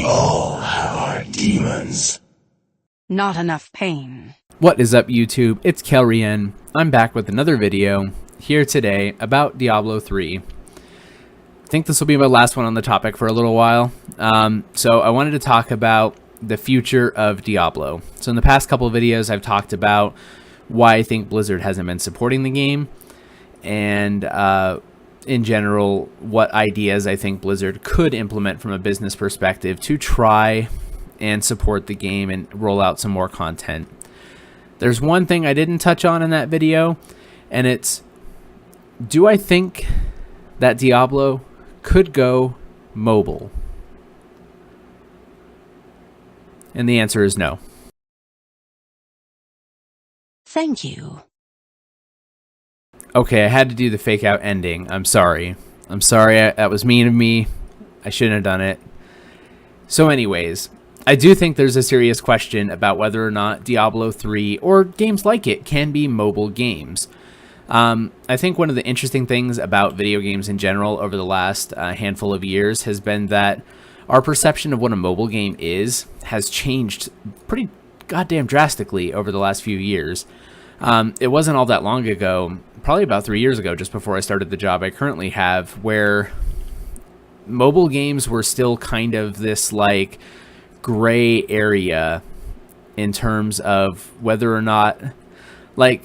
We all have our demons. Not enough pain. What is up, YouTube? It's Kelrian. I'm back with another video here today about Diablo 3. I think this will be my last one on the topic for a little while. So I wanted to talk about the future of Diablo. So in the past couple of videos, I've talked about why I think Blizzard hasn't been supporting the game, and in general, what ideas I think Blizzard could implement from a business perspective to try and support the game and roll out some more content. There's one thing I didn't touch on in that video, and it's, do I think that Diablo could go mobile? And the answer is no. Thank you. Okay, I had to do the fake out ending. I'm sorry. That was mean of me. I shouldn't have done it. So anyways, I do think there's a serious question about whether or not Diablo 3 or games like it can be mobile games. I think one of the interesting things about video games in general over the last handful of years has been that our perception of what a mobile game has changed pretty goddamn drastically over the last few years. It wasn't all that long ago, probably about 3 years ago, just before I started the job I currently have, where mobile games were still kind of this like gray area in terms of whether or not, like,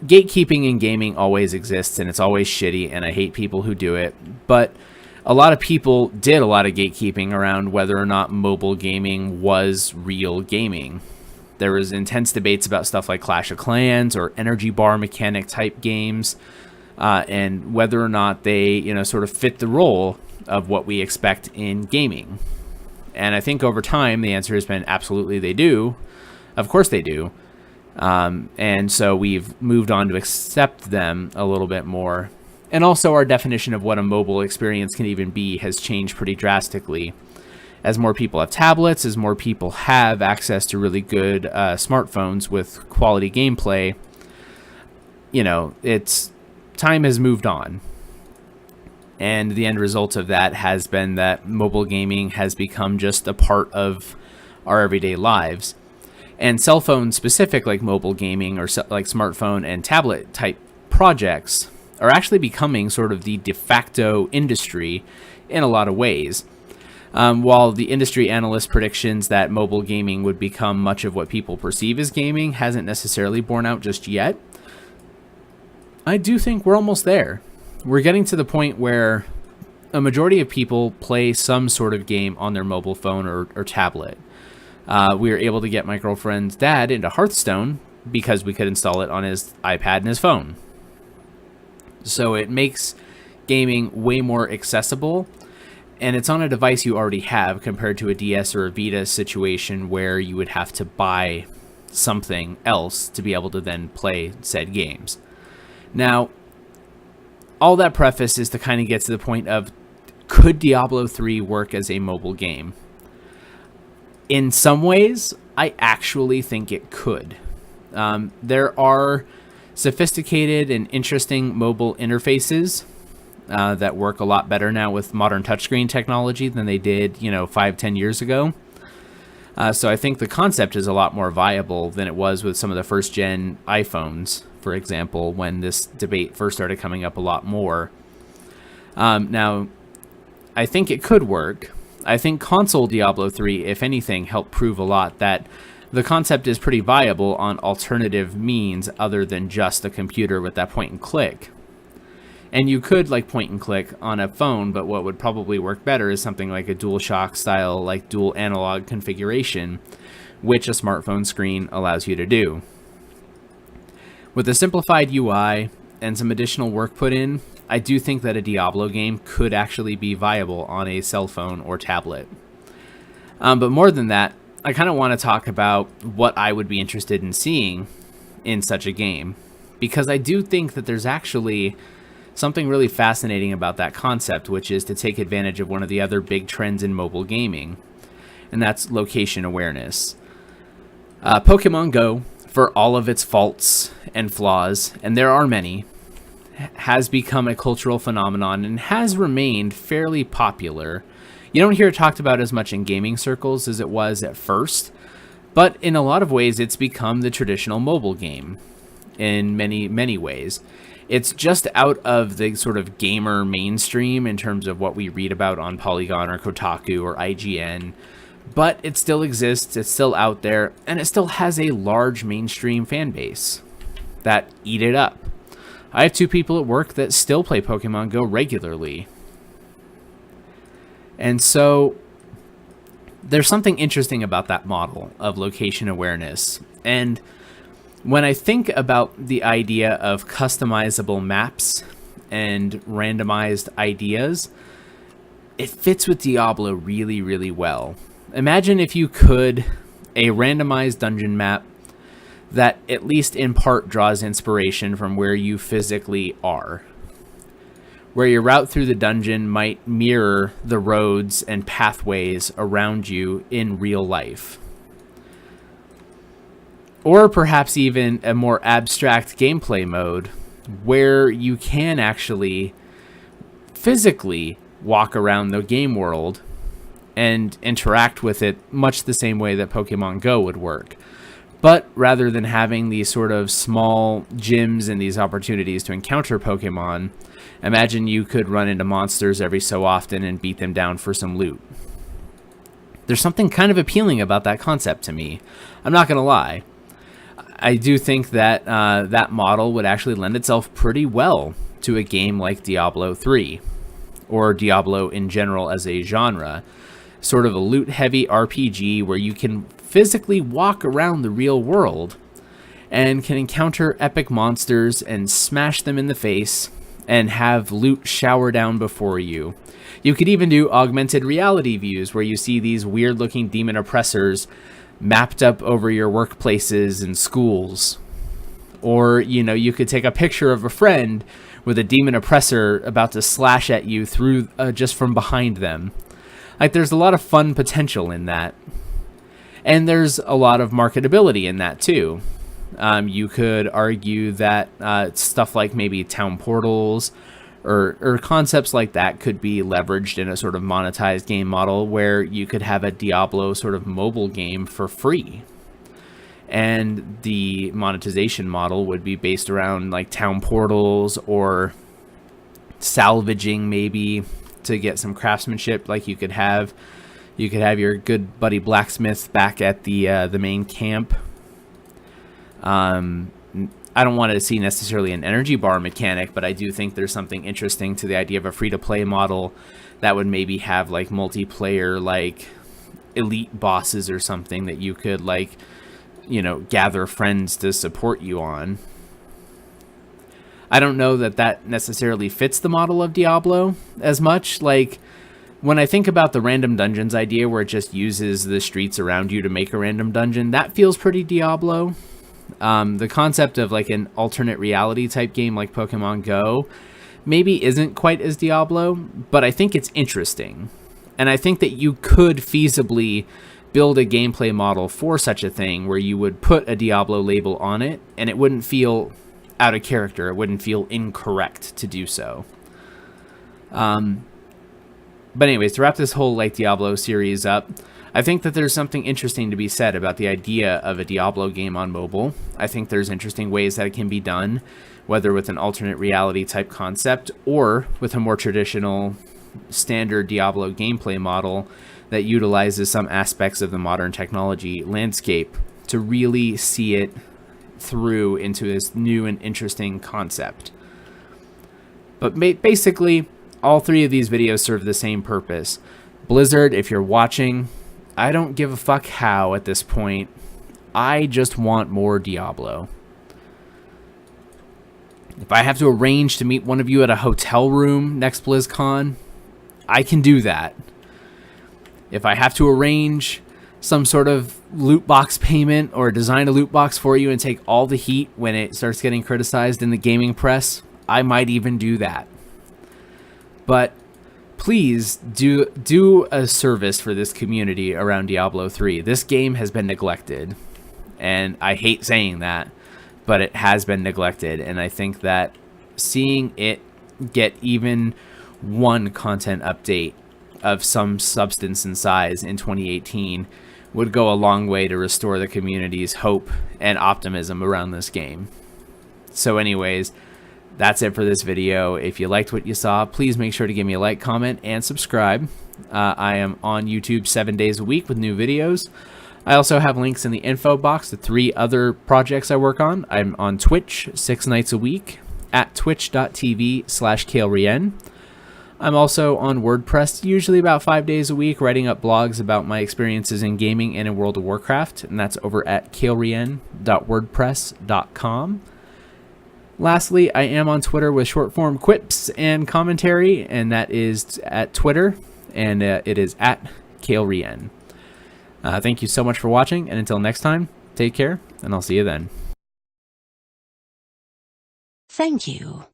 gatekeeping in gaming always exists and it's always shitty, and I hate people who do it, but a lot of people did a lot of gatekeeping around whether or not mobile gaming was real gaming. There was intense debates about stuff like Clash of Clans or energy bar mechanic type games, and whether or not they, sort of fit the role of what we expect in gaming. And I think over time, the answer has been absolutely they do. Of course they do. And so we've moved on to accept them a little bit more. And also our definition of what a mobile experience can even be has changed pretty drastically. As more people have tablets, as more people have access to really good smartphones with quality gameplay, time has moved on. And the end result of that has been that mobile gaming has become just a part of our everyday lives. And cell phone specific, like mobile gaming or like smartphone and tablet type projects, are actually becoming sort of the de facto industry in a lot of ways. While the industry analyst predictions that mobile gaming would become much of what people perceive as gaming hasn't necessarily borne out just yet, I do think we're almost there. We're getting to the point where a majority of people play some sort of game on their mobile phone or tablet. We were able to get my girlfriend's dad into Hearthstone because we could install it on his iPad and his phone. So it makes gaming way more accessible, and it's on a device you already have compared to a DS or a Vita situation where you would have to buy something else to be able to then play said games. Now, all that preface is to kind of get to the point of, could Diablo 3 work as a mobile game? In some ways, I actually think it could. There are sophisticated and interesting mobile interfaces that work a lot better now with modern touchscreen technology than they did, 5-10 years ago. So I think the concept is a lot more viable than it was with some of the first-gen iPhones, for example, when this debate first started coming up a lot more. Now, I think it could work. I think console Diablo 3, if anything, helped prove a lot that the concept is pretty viable on alternative means other than just a computer with that point and click. And you could point and click on a phone, but what would probably work better is something like a DualShock style, like dual analog configuration, which a smartphone screen allows you to do. With a simplified UI and some additional work put in, I do think that a Diablo game could actually be viable on a cell phone or tablet. But more than that, I kind of want to talk about what I would be interested in seeing in such a game, because I do think that there's actually something really fascinating about that concept, which is to take advantage of one of the other big trends in mobile gaming, and that's location awareness. Pokemon Go, for all of its faults and flaws, and there are many, has become a cultural phenomenon and has remained fairly popular You don't hear it talked about as much in gaming circles as it was at first, but in a lot of ways it's become the traditional mobile game in many, many ways. It's just out of the sort of gamer mainstream in terms of what we read about on Polygon or Kotaku or IGN, but it still exists, it's still out there, and it still has a large mainstream fan base that eat it up. I have 2 people at work that still play Pokemon Go regularly. And so there's something interesting about that model of location awareness. And when I think about the idea of customizable maps and randomized ideas, it fits with Diablo really, really well. Imagine if you could a randomized dungeon map that at least in part draws inspiration from where you physically are, where your route through the dungeon might mirror the roads and pathways around you in real life. Or perhaps even a more abstract gameplay mode where you can actually physically walk around the game world and interact with it much the same way that Pokemon Go would work. But rather than having these sort of small gyms and these opportunities to encounter Pokemon, imagine you could run into monsters every so often and beat them down for some loot. There's something kind of appealing about that concept to me. I'm not going to lie. I do think that that model would actually lend itself pretty well to a game like Diablo 3, or Diablo in general as a genre. Sort of a loot-heavy RPG where you can physically walk around the real world and can encounter epic monsters and smash them in the face and have loot shower down before you. You could even do augmented reality views where you see these weird-looking demon oppressors mapped up over your workplaces and schools. Or, you could take a picture of a friend with a demon oppressor about to slash at you through just from behind them. Like, there's a lot of fun potential in that. And there's a lot of marketability in that, too. You could argue that stuff like maybe town portals or concepts like that could be leveraged in a sort of monetized game model where you could have a Diablo sort of mobile game for free. And the monetization model would be based around like town portals or salvaging maybe to get some craftsmanship. Like you could have your good buddy blacksmith back at the main camp. I don't want to see necessarily an energy bar mechanic, but I do think there's something interesting to the idea of a free-to-play model that would maybe have like multiplayer, like elite bosses or something that you could like, gather friends to support you on. I don't know that necessarily fits the model of Diablo as much. Like, when I think about the random dungeons idea where it just uses the streets around you to make a random dungeon, that feels pretty Diablo. The concept of like an alternate reality type game like Pokemon Go maybe isn't quite as Diablo, but I think it's interesting. And I think that you could feasibly build a gameplay model for such a thing where you would put a Diablo label on it and it wouldn't feel out of character. It wouldn't feel incorrect to do so. But anyways, to wrap this whole like Diablo series up, I think that there's something interesting to be said about the idea of a Diablo game on mobile. I think there's interesting ways that it can be done, whether with an alternate reality type concept or with a more traditional standard Diablo gameplay model that utilizes some aspects of the modern technology landscape to really see it through into this new and interesting concept. But basically, all 3 of these videos serve the same purpose. Blizzard, if you're watching, I don't give a fuck how at this point. I just want more Diablo. If I have to arrange to meet one of you at a hotel room next BlizzCon, I can do that. If I have to arrange some sort of loot box payment or design a loot box for you and take all the heat when it starts getting criticized in the gaming press, I might even do that. But please do a service for this community around Diablo 3. This game has been neglected, and I hate saying that, but it has been neglected, and I think that seeing it get even one content update of some substance and size in 2018 would go a long way to restore the community's hope and optimism around this game. So anyways, that's it for this video. If you liked what you saw, please make sure to give me a like, comment, and subscribe. I am on YouTube 7 days a week with new videos. I also have links in the info box to 3 other projects I work on. I'm on Twitch 6 nights a week at twitch.tv/KaleRien. I'm also on WordPress, usually about 5 days a week, writing up blogs about my experiences in gaming and in World of Warcraft, and that's over at kalerien.wordpress.com. Lastly, I am on Twitter with short-form quips and commentary, and that is at Twitter, and it is at KaleRien. Thank you so much for watching, and until next time, take care, and I'll see you then. Thank you.